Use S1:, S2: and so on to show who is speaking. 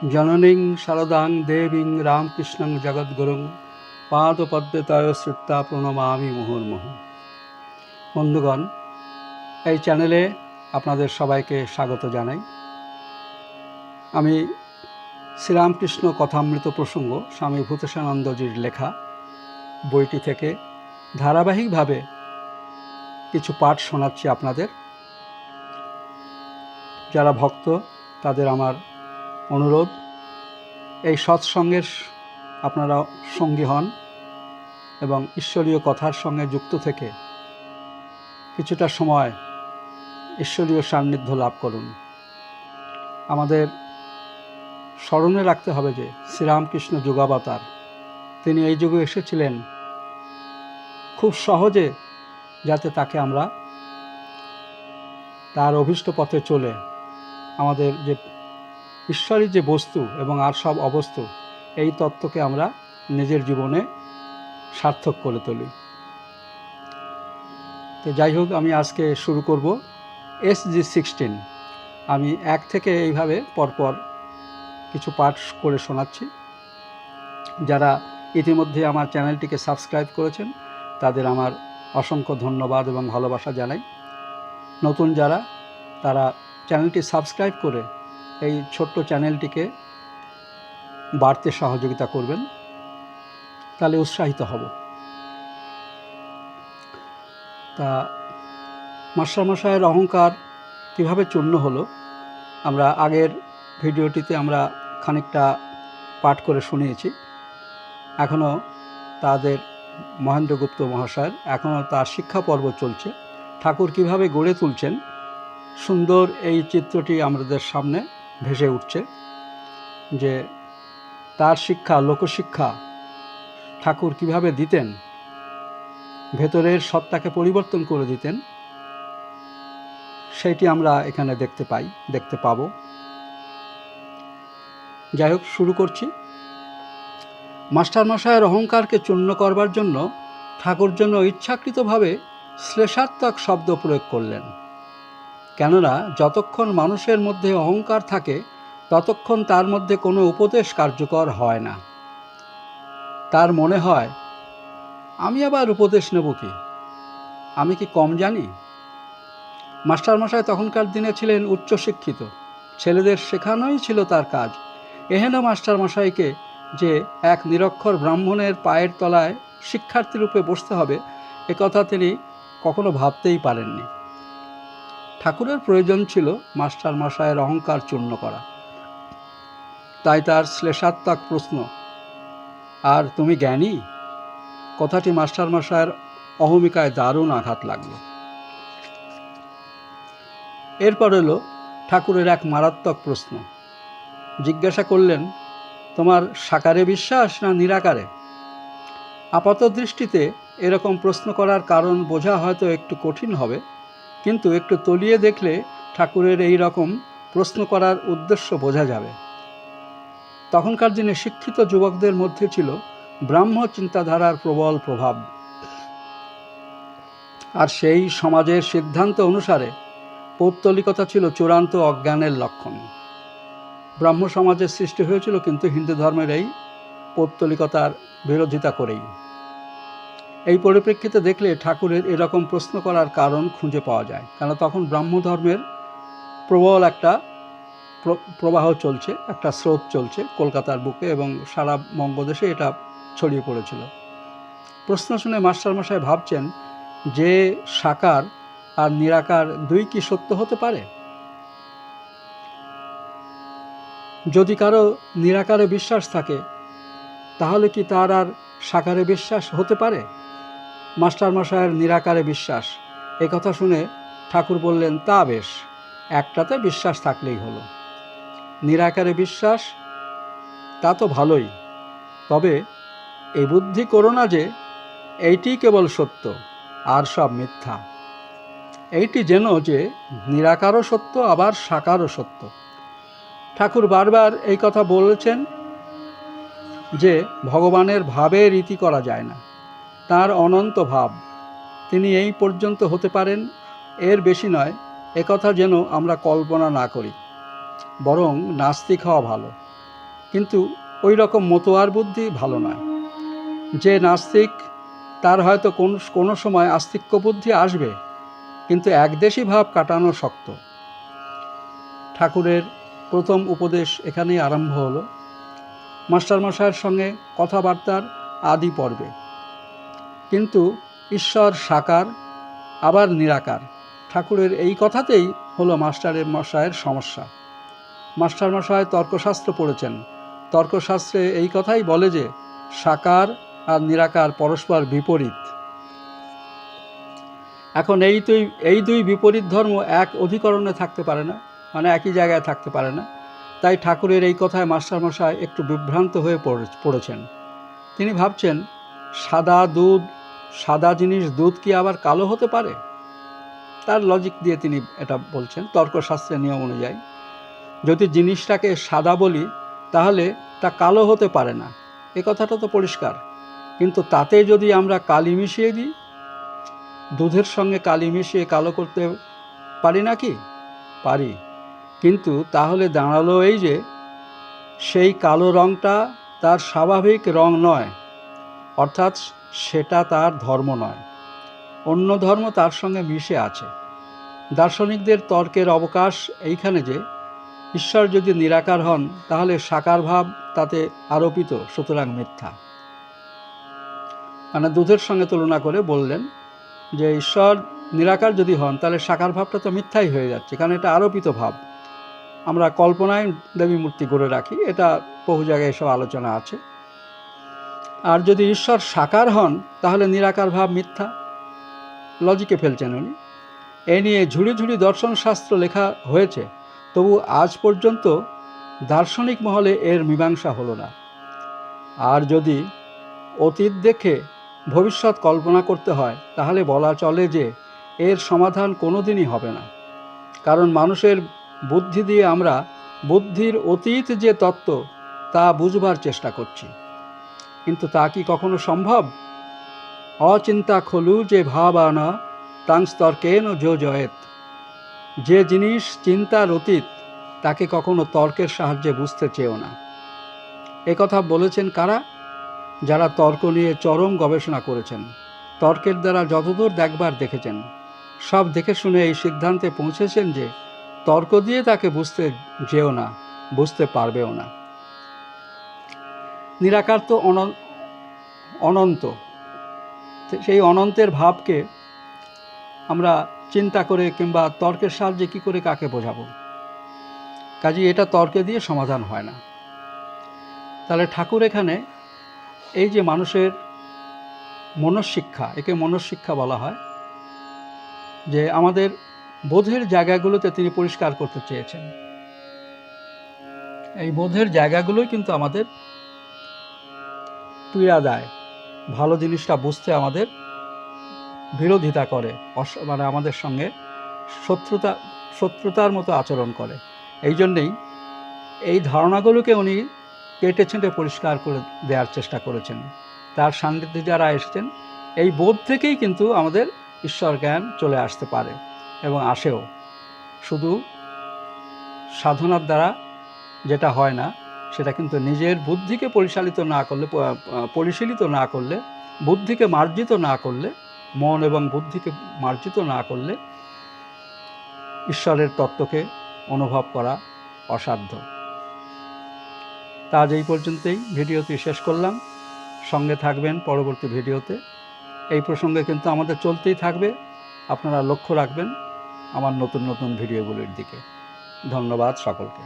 S1: জননীং শারদাং দেবীং রামকৃষ্ণং জগদ্গুরুং পাদপদ্মতয় শ্রুত্বা প্রণমামি মুহুর্মুহু। বন্ধুগণ, এই চ্যানেলে আপনাদের সবাইকে স্বাগত জানাই। আমি শ্রীরামকৃষ্ণ কথামৃত প্রসঙ্গ স্বামী ভূতেশানন্দজির লেখা বইটি থেকে ধারাবাহিকভাবে কিছু পাঠ শোনাচ্ছি আপনাদের। যারা ভক্ত তাদের আমার অনুরোধ, এই সৎসঙ্গের আপনারা সঙ্গী হন এবং ঈশ্বরীয় কথার সঙ্গে যুক্ত থেকে কিছুটা সময় ঈশ্বরীয় সান্নিধ্য লাভ করুন। আমাদের স্মরণে রাখতে হবে যে শ্রীরামকৃষ্ণ যুগাবতার, তিনি এই যুগে এসেছিলেন খুব সহজে, যাতে তাকে আমরা তার অভীষ্ট পথে চলে আমাদের যে ঈশ্বরের যে বস্তু এবং আর সব অবস্তু, এই তত্ত্বকে আমরা নিজের জীবনে সার্থক করে তুলি। তো যাই হোক, আমি আজকে শুরু করব SG16। আমি 1 থেকে এইভাবে পরপর কিছু পাঠ করে শোনাচ্ছি। যারা ইতিমধ্যে আমার চ্যানেলটিকে সাবস্ক্রাইব করেছেন তাদের আমার অসংখ্য ধন্যবাদ এবং ভালোবাসা জানাই। নতুন যারা, তারা চ্যানেলটি সাবস্ক্রাইব করে এই ছোট্ট চ্যানেলটিকে বাড়তে সহযোগিতা করবেন, তাহলে উৎসাহিত হব। তা মাস্টারমশায়ের অহংকার কীভাবে চূর্ণ হলো, আমরা আগের ভিডিওটিতে আমরা খানিকটা পাঠ করে শুনিয়েছি। এখনও তাদের মহেন্দ্রগুপ্ত মহাশয়ের এখনও তার শিক্ষা পর্ব চলছে। ঠাকুর কিভাবে গড়ে তুলছেন, সুন্দর এই চিত্রটি আমাদের সামনে ভেসে উঠছে, যে তার শিক্ষা, লোকশিক্ষা ঠাকুর কিভাবে দিতেন, ভেতরের সত্তাকে পরিবর্তন করে দিতেন, সেইটি আমরা এখানে দেখতে পাব। যাই হোক, শুরু করছি। মাস্টারমশায়ের অহংকারকে চূর্ণ করবার জন্য ঠাকুর যেন ইচ্ছাকৃতভাবে শ্লেষাত্মক শব্দ প্রয়োগ করলেন। কেননা যতক্ষণ মানুষের মধ্যে অহংকার থাকে ততক্ষণ তার মধ্যে কোনো উপদেশ কার্যকর হয় না। তার মনে হয়, আমি আবার উপদেশ নেব কি, আমি কি কম জানি? মাস্টারমশাই তখনকার দিনে ছিলেন উচ্চশিক্ষিত, ছেলেদের শেখানোই ছিল তার কাজ। এহেন মাস্টারমশাইকে যে এক নিরক্ষর ব্রাহ্মণের পায়ের তলায় শিক্ষার্থী রূপে বসতে হবে, একথা তিনি কখনো ভাবতেই পারেননি। ঠাকুরের প্রয়োজন ছিল মাস্টারমশায়ের অহংকার চূর্ণ করা। তাই তার শ্লেষাত্মক প্রশ্ন, আর তুমি জ্ঞানী, কথাটি মাস্টারমশায়ের অহমিকায় দারুণ আঘাত লাগলো। এরপর এলো ঠাকুরের এক মারাত্মক প্রশ্ন। জিজ্ঞাসা করলেন, তোমার সাকারে বিশ্বাস না নিরাকারে? আপাত দৃষ্টিতে এরকম প্রশ্ন করার কারণ বোঝা হয়তো একটু কঠিন হবে, কিন্তু একটু তলিয়ে দেখলে ঠাকুরের এই রকম প্রশ্ন করার উদ্দেশ্য বোঝা যাবে। তখনকার দিনে শিক্ষিত যুবকদের মধ্যে ছিল ব্রাহ্ম চিন্তাধারার প্রবল প্রভাব, আর সেই সমাজের সিদ্ধান্ত অনুসারে পৌত্তলিকতা ছিল চূড়ান্ত অজ্ঞানের লক্ষণ। ব্রাহ্ম সমাজের সৃষ্টি হয়েছিল কিন্তু হিন্দু ধর্মের এই পৌত্তলিকতার বিরোধিতা করেই। এই পরিপ্রেক্ষিতে দেখলে ঠাকুরের এরকম প্রশ্ন করার কারণ খুঁজে পাওয়া যায়, কারণ তখন ব্রাহ্ম ধর্মের প্রবল একটা প্রবাহ চলছে, একটা স্রোত চলছে কলকাতার বুকে, এবং সারা বঙ্গদেশে এটা ছড়িয়ে পড়েছিল। প্রশ্ন শুনে মাস্টারমশাই ভাবছেন যে সাকার আর নিরাকার দুই কি সত্য হতে পারে? যদি কারো নিরাকারে বিশ্বাস থাকে তাহলে কি তার আর সাকারে বিশ্বাস হতে পারে? মাস্টারমশায়ের নিরাকারে বিশ্বাস, এ কথা শুনে ঠাকুর বললেন, তা বেশ, একটাতে বিশ্বাস থাকলেই হলো। নিরাকারে বিশ্বাস, তা তো ভালোই, তবে এই বুদ্ধি করো না যে এইটি কেবল সত্য আর সব মিথ্যা। এইটি যেন যে নিরাকারও সত্য আবার সাকারও সত্য। ঠাকুর বারবার এই কথা বলেছেন যে ভগবানের ভাবের রীতি করা যায় না, তার অনন্ত ভাব, তিনি এই পর্যন্ত হতে পারেন, এর বেশি নয়, একথা যেন আমরা কল্পনা না করি, বরং নাস্তিক হওয়া ভালো। কিন্তু ওই রকম মতোয়ার বুদ্ধি ভালো নয়। যে নাস্তিক তার হয়তো কোনো সময় আস্তিক্য বুদ্ধি আসবে, কিন্তু একদেশী ভাব কাটানো শক্ত। ঠাকুরের প্রথম উপদেশ এখানেই আরম্ভ হলো মাস্টারমশাইয়ের সঙ্গে কথাবার্তার আদি পর্বে। কিন্তু ঈশ্বর সাকার আবার নিরাকার, ঠাকুরের এই কথাতেই হলো মাস্টারমশাইয়ের সমস্যা। মাস্টারমশাই তর্কশাস্ত্র পড়েছেন, তর্কশাস্ত্রে এই কথাই বলে যে সাকার আর নিরাকার পরস্পর বিপরীত। এখন এই দুই বিপরীত ধর্ম এক অধিকরণে থাকতে পারে না, মানে একই জায়গায় থাকতে পারে না। তাই ঠাকুরের এই কথায় মাস্টারমশাই একটু বিভ্রান্ত হয়ে পড়েছেন। তিনি ভাবছেন সাদা জিনিস দুধ কি আবার কালো হতে পারে? তার লজিক দিয়ে তিনি এটা বলছেন তর্কশাস্ত্রের নিয়ম অনুযায়ী। যদি জিনিসটাকে সাদা বলি তাহলে তা কালো হতে পারে না, এ কথাটা তো পরিষ্কার। কিন্তু তাতে যদি আমরা কালি মিশিয়ে দিই, দুধের সঙ্গে কালি মিশিয়ে কালো করতে পারি নাকি? পারি। কিন্তু তাহলে দাঁড়ালো এই যে সেই কালো রঙটা তার স্বাভাবিক রং নয়, অর্থাৎ সেটা তার ধর্ম নয়, অন্য ধর্ম তার সঙ্গে মিশে আছে। দার্শনিকদের তর্কের অবকাশ এইখানে যে ঈশ্বর যদি নিরাকার হন তাহলে সাকার ভাব তাতে আরোপিত, সুতরাং মিথ্যা। মানে দুধের সঙ্গে তুলনা করে বললেন যে ঈশ্বর নিরাকার যদি হন তাহলে সাকার ভাবটা তো মিথ্যাই হয়ে যাচ্ছে, কারণ এটা আরোপিত ভাব। আমরা কল্পনায় দেবী মূর্তি গড়ে রাখি, এটা বহু জায়গায় এসব আলোচনা আছে। আর যদি ঈশ্বর সাকার হন তাহলে নিরাকার ভাব মিথ্যা, লজিকে ফেলছেন উনি। এ নিয়ে ঝুড়ি ঝুড়ি দর্শনশাস্ত্র লেখা হয়েছে, তবু আজ পর্যন্ত দার্শনিক মহলে এর মীমাংসা হলো না। আর যদি অতীত দেখে ভবিষ্যৎ কল্পনা করতে হয় তাহলে বলা চলে যে এর সমাধান কোনোদিনই হবে না, কারণ মানুষের বুদ্ধি দিয়ে আমরা বুদ্ধির অতীত যে তত্ত্ব তা বুঝবার চেষ্টা করছি, কিন্তু তা কি কখনো সম্ভব? অচিন্তা খলু যে ভাব আনা তাংস্তর্কেন জয়েত। যে জিনিস চিন্তার অতীত তাকে কখনো তর্কের সাহায্যে বুঝতে চেয়েও না। একথা বলেছেন কারা? যারা তর্ক নিয়ে চরম গবেষণা করেছেন, তর্কের দ্বারা যতদূর দেখবার দেখেছেন, সব দেখে শুনে এই সিদ্ধান্তে পৌঁছেছেন যে তর্ক দিয়ে তাকে বুঝতে যেও না, বুঝতে পারবেও না। নিরাকার তো অনন্ত, সেই অনন্তের ভাবকে আমরা চিন্তা করে কিংবা তর্কের সাহায্যে কী করে কাকে বোঝাবো? কাজেই এটা তর্কে দিয়ে সমাধান হয় না। তাহলে ঠাকুর এখানে এই যে মানুষের মনঃশিক্ষা, একে মনঃশিক্ষা বলা হয়, যে আমাদের বোধের জায়গাগুলোতে তিনি পরিষ্কার করতে চেয়েছেন। এই বোধের জায়গাগুলোই কিন্তু আমাদের পীড়া দেয়, ভালো জিনিসটা বুঝতে আমাদের বিরোধিতা করে, মানে আমাদের সঙ্গে শত্রুতার মতো আচরণ করে। এই জন্যেই এই ধারণাগুলোকে উনি কেটে ছেঁটে পরিষ্কার করে দেওয়ার চেষ্টা করেছেন। তার সান্নিধ্যে যারা এসেছেন, এই বোধ থেকেই কিন্তু আমাদের ঈশ্বর জ্ঞান চলে আসতে পারে এবং আসেও। শুধু সাধনার দ্বারা যেটা হয় না, সেটা কিন্তু নিজের বুদ্ধিকে পরিশীলিত না করলে, বুদ্ধিকে মার্জিত না করলে, মন এবং বুদ্ধিকে মার্জিত না করলে ঈশ্বরের তত্ত্বকে অনুভব করা অসাধ্য। তা আজ এই পর্যন্তই ভিডিওটি শেষ করলাম। সঙ্গে থাকবেন পরবর্তী ভিডিওতে। এই প্রসঙ্গে কিন্তু আমাদের চলতেই থাকবে, আপনারা লক্ষ্য রাখবেন আমার নতুন নতুন ভিডিওগুলির দিকে। ধন্যবাদ সকলকে।